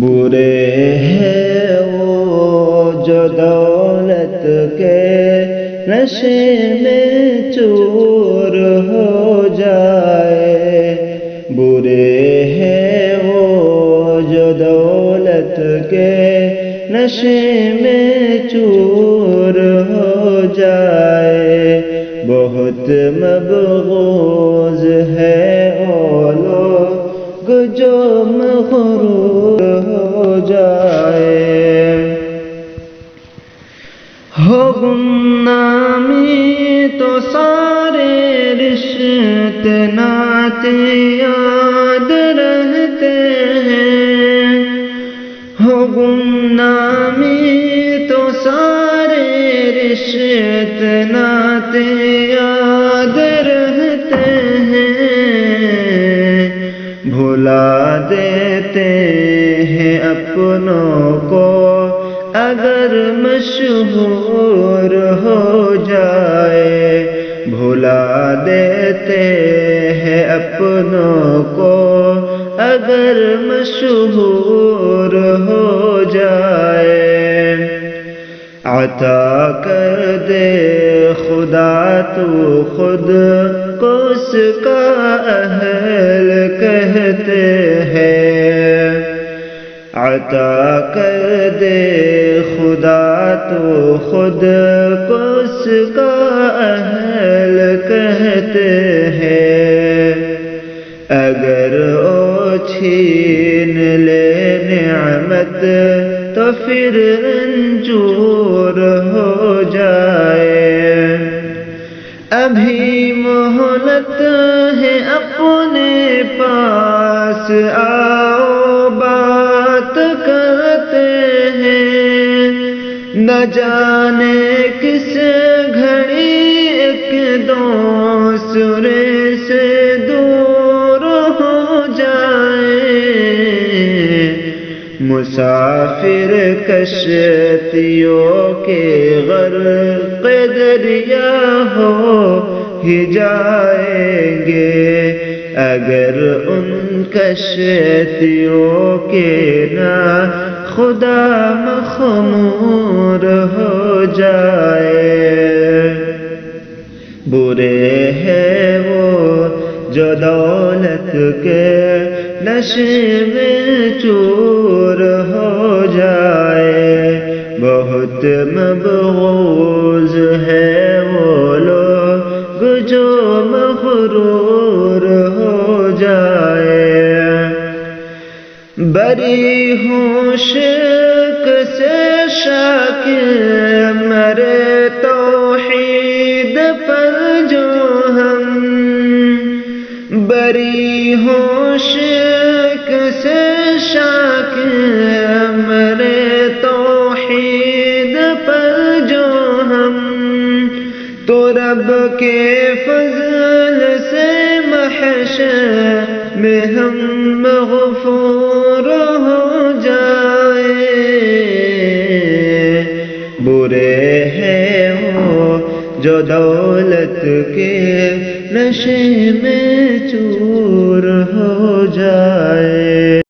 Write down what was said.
برے ہیں وہ جو دولت کے نشے میں چور ہو جائے، برے ہیں وہ جو دولت کے نشے میں چور ہو جائے، بہت مبغوض ہے وہ لوگ جو مغرور ہو جائے۔ ہو گمنامی تو سارے رشتے ناطے یاد رہتے ہیں، ہو گمنامی تو سارے رشتے ناطے یاد رہتے ہیں، بھلا دیتے ہیں اپنوں کو اگر مشہور ہو جائے، بھلا دیتے ہیں اپنوں کو اگر مشہور ہو جائے، عطا کر دے خدا تو خود کو اس کا اہل کہتے ہیں، عطا کر دے خدا تو خود کو اس کا اہل کہتے ہیں، اگر وہ چھین لے نعمت تو پھر رنجور ہو جائے، ابھی مہلت ہے اپنے پاس آؤ بات کرتے ہیں، نہ جانے کس گھڑی ایک دوسرے سے دور ہو جائے، مسافر کشتیوں کے غرق دریا ہو ہی جائیں گے، اگر ان کشتیوں کے نہ خدا مخمور ہو جائے، برے ہیں وہ جو دولت کے نشے میں چور ہو جائے، بہت مبغوض ہے وہ لوگ جو مغرور ہو جائے، بری ہوں شرک سے شاکر مرے توحید پر جو ہم، بری ہوں شرک سے شاکر مرے توحید پر جو ہم، تو رب کے فضل سے محشر میں ہم مغفور ہو جائے، برے ہیں وہ جو دولت کے نشے میں چور ہو جائے۔